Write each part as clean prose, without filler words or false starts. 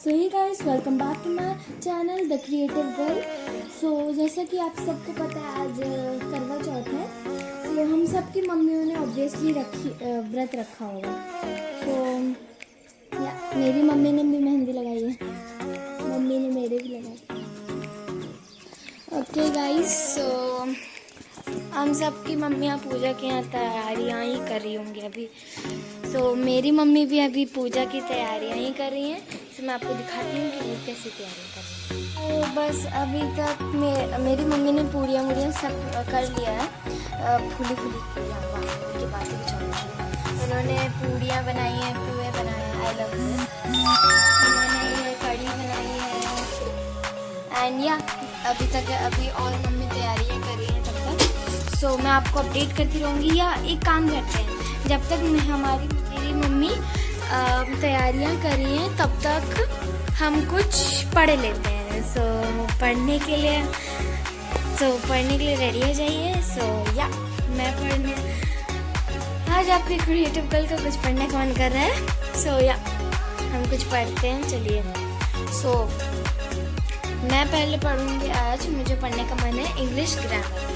So hi guys, welcome back to my channel the creative girl. So जैसा कि आप सबको पता है, आज करवा चौथ है। सो हम सब की मम्मियों ने ऑब्वियसली व्रत रखा होगा। सो मेरी मम्मी ने भी मेहंदी लगाई है, मम्मी ने मेरे भी लगाई। ओके गाइस, सो हम सब की मम्मियाँ पूजा की यहाँ तैयारियाँ ही कर रही होंगी अभी। सो मेरी मम्मी भी अभी पूजा की तैयारियाँ ही कर रही हैं। तो मैं आपको दिखाती हूँ कि वो कैसे तैयारी कर रही है। तो बस अभी तक मेरी मम्मी ने पूड़ियाँ सब कर लिया है। फूली पूड़ियाँ की बातें कुछ और है। उन्होंने पूड़ियाँ बनाई हैं, पुए बनाए हैं, आई लव यू। उन्होंने कढ़ी बनाई है एंड या अभी और मम्मी तैयारियाँ कर रही हैं तब तक। सो मैं आपको अपडेट करती रहूँगी, या एक काम करते हैं, जब तक मेरी मम्मी तैयारियां कर रही हैं तब तक हम कुछ पढ़ लेते हैं। सो पढ़ने के लिए रेडी हो जाइए। या मैं पढ़ने आज आपके क्रिएटिव गर्ल का कुछ पढ़ने का मन कर रहा है। या हम कुछ पढ़ते हैं, चलिए। मैं पहले पढ़ूंगी। आज मुझे पढ़ने का मन है इंग्लिश ग्रामर।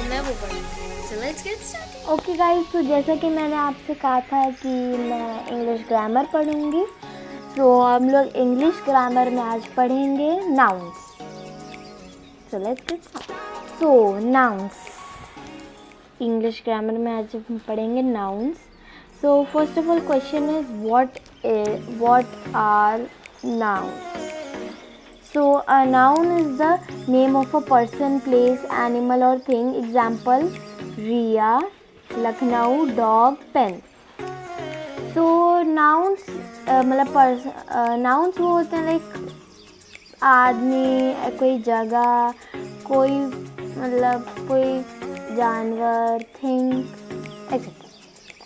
मैं वो पढ़ूंगी। Let's get started. Okay guys, तो जैसा कि मैंने आपसे कहा था कि मैं इंग्लिश ग्रामर पढ़ूंगी। हम लोग इंग्लिश ग्रामर में आज पढ़ेंगे nouns. Let's get started. Nouns, English grammar में आज हम पढ़ेंगे nouns. First of all question is what are nouns? A noun is the name of a person, place, animal or thing. Example: Riya, Lucknow, dog, pen. Nouns nouns वो होते हैं like आदमी, कोई जगह, कोई कोई जानवर, थिंग,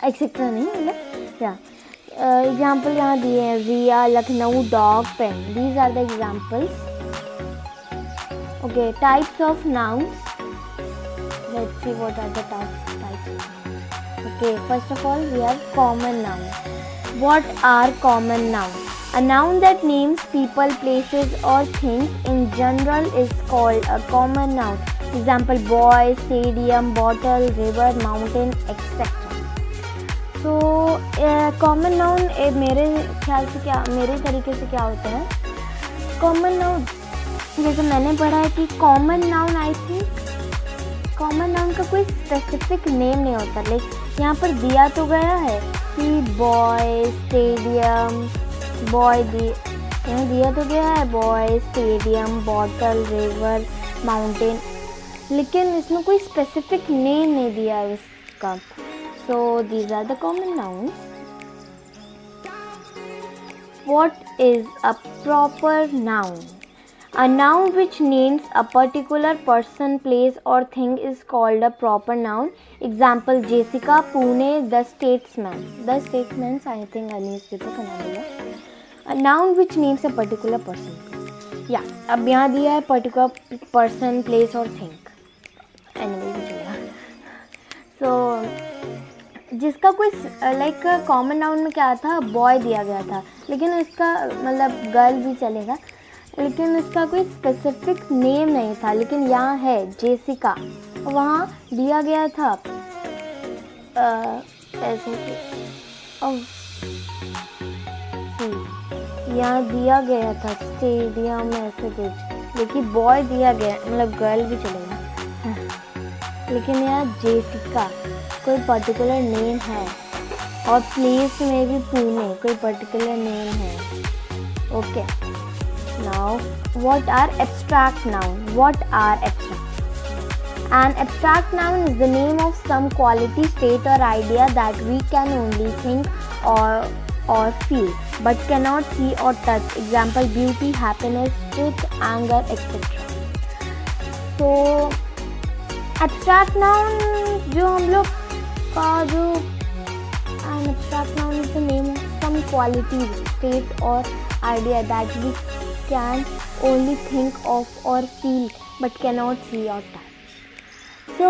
एक्सेट्रा नहीं, या एग्जाम्पल यहाँ दिए हैं: Riya, Lucknow, dog, pen. These are the examples. Okay, types of nouns. Let's see what are the types. Okay, first of all we have common noun. What are common noun? A noun that names people, places or things in general is called a common noun. Example: boy, stadium, bottle, river, mountain, etc. Common noun मेरे ख्याल से मेरे तरीके से क्या होता है? Common noun जैसे मैंने पढ़ा है कि common noun, I think common noun का कोई स्पेसिफिक नेम नहीं होता। लाइक यहाँ पर दिया तो गया है कि बॉय, स्टेडियम, यहाँ दिया तो गया है boy, stadium, bottle, river, mountain, लेकिन इसमें कोई स्पेसिफिक नेम नहीं दिया है इसका। So these are the common nouns. What is a proper noun? A noun which names a particular person, place or thing is called a proper noun. Example: Jessica, Pune, The Statesman. The Statesman, I think, a newspaper का नाम है। A noun which names a particular person. या अब यहाँ दिया है particular person, place और thing. Anyway, जिसका कोई लाइक कॉमन नाउन में क्या था, बॉय दिया गया था, लेकिन इसका गर्ल भी चलेगा, लेकिन इसका कोई स्पेसिफिक नेम नहीं था। लेकिन यहाँ है जेसिका, वहाँ दिया गया था ऐसे यहाँ दिया गया था स्टेडियम ऐसे कुछ, लेकिन बॉय दिया गया, गर्ल भी चलेगा, लेकिन यहाँ जेसिका कोई पर्टिकुलर नेम है, और प्लेस में भी पुणे कोई पर्टिकुलर नेम है। Okay, now what are abstract noun? What are abstract? An abstract noun is the name of some quality, state or idea that we can only think or feel but cannot see or touch. Example: beauty, happiness, truth, anger, etc. Abstract noun जो हम लोग का an abstract noun is the name of some quality, state or idea that we can only think of or feel but cannot see or touch.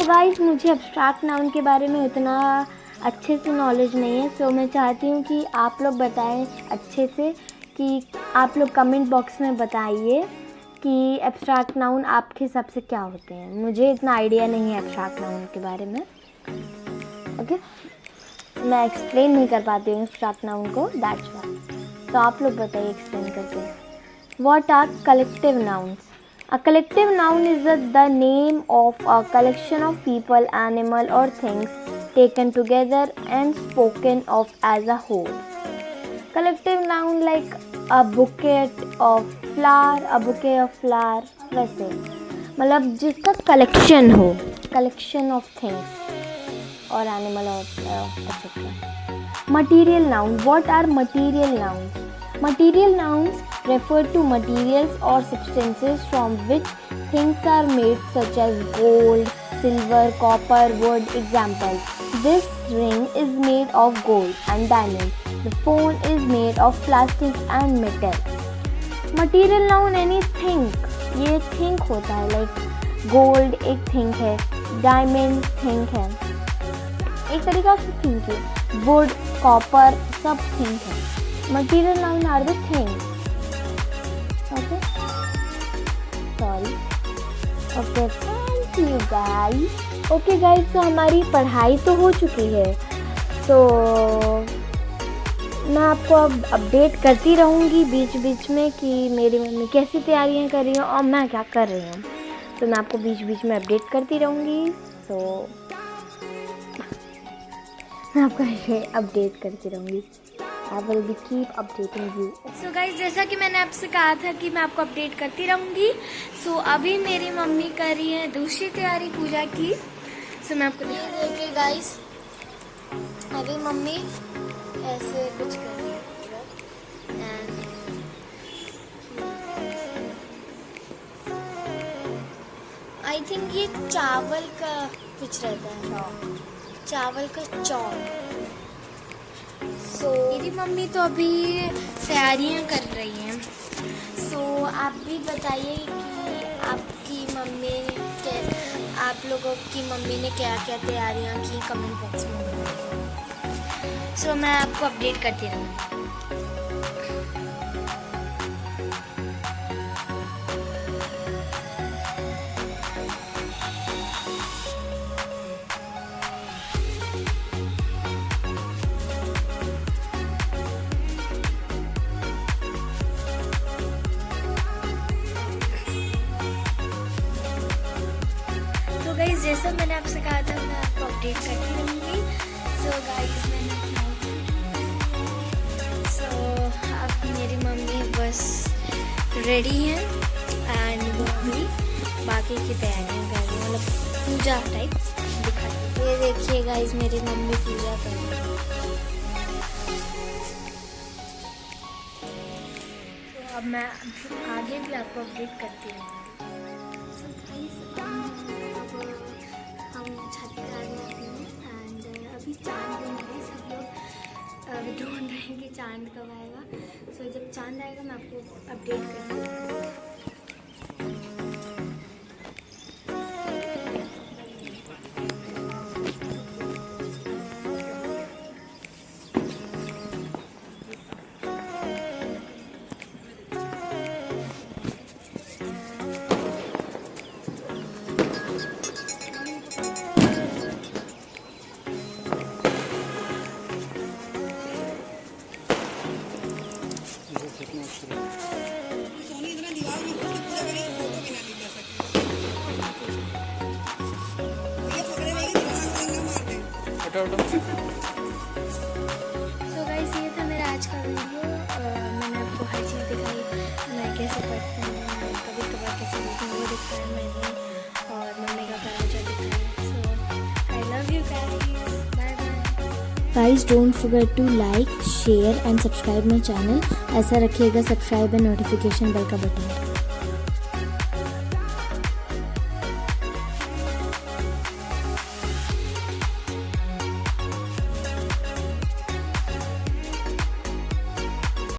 Guys, मुझे abstract noun के बारे में उतना अच्छे से नॉलेज नहीं है। मैं चाहती हूँ कि आप लोग बताएं अच्छे से कि आप लोग कमेंट बॉक्स में बताइए कि एब्स्ट्रैक्ट नाउन आपके हिसाब से क्या होते हैं। मुझे इतना आइडिया नहीं है एब्स्ट्रैक्ट नाउन के बारे में, ओके। मैं एक्सप्लेन नहीं कर पाती हूँ एब्स्ट्रैक्ट नाउन को, दैट्स व्हाई। तो आप लोग बताइए एक्सप्लेन करके। What are collective nouns? A collective noun is the name of a collection of people, animal or things taken together and spoken of as a whole. Collective noun like a bouquet of flower वैसे, मतलब जिसका collection हो, collection of things or animal or etc. Material noun. What are material nouns? Material nouns refer to materials or substances from which things are made, such as gold, silver, copper, wood. Examples: this ring is made of gold and diamond. The phone is made of plastic and metal. Material noun anything, ये think होता है, like gold एक think है, diamond think है, एक तरीका से think है, wood, copper सब think है। Material noun are the things. Okay. Sorry. Okay. Thank you guys. Okay guys, तो हमारी पढ़ाई तो हो चुकी है, तो मैं आपको अब अपडेट करती रहूँगी बीच बीच में कि मेरी मम्मी कैसी तैयारियाँ कर रही हैं और मैं क्या कर रही हूँ। तो मैं आपको बीच बीच में अपडेट करती रहूँगी, तो मैं आपको ऐसे अपडेट करती रहूँगी। I will be keep updating you. So guys, जैसा कि मैंने आपसे कहा था कि मैं आपको अपडेट करती रहूँगी, so अभी मेरी मम्मी कर रही है दूसरी तैयारी पूजा की। so मैं आपको देखिए guys, अभी मम्मी ऐसे कुछ कर रही है आई थिंक ये चावल का कुछ रहता है, चावल का चौक। मेरी मम्मी तो अभी तैयारियां कर रही हैं। आप भी बताइए कि आपकी मम्मी के, आप लोगों की मम्मी ने क्या क्या तैयारियां की, कमेंट बॉक्स में बताइए। मैं आपको अपडेट करती रहूँगी। गाइस, जैसा मैंने आपसे कहा था मैं आपको अपडेट करती रहूँगी। गाइस, अब मेरी मम्मी बस रेडी हैं एंड वो भी बाकी की तैयारियाँ कर रही हैं, मतलब पूजा टाइप दिखाती है। ये देखिए गाइस, मेरी मम्मी पूजा कर रही है। अब मैं आगे भी आपको अपडेट करती रहूँगी। छत पे आ गए एंड अभी चांद बन रहा है, सब लोग ढूंढ रहे हैं कि चांद कब आएगा। जब चांद आएगा मैं आपको अपडेट करूँगी। गाइस, ये था मेरा आज का वीडियो। मैंने आपको हर चीज़ दिखाई, मैं कैसे पढ़ती हूँ, कभी कभार कैसे लिखती हूँ वो दिखाया मैंने, और मम्मी का कराचा दिखाया। I love you guys, bye bye. Guys, don't forget to like, share and subscribe my channel. ऐसा रखिएगा सब्सक्राइब एंड नोटिफिकेशन बेल का बटन।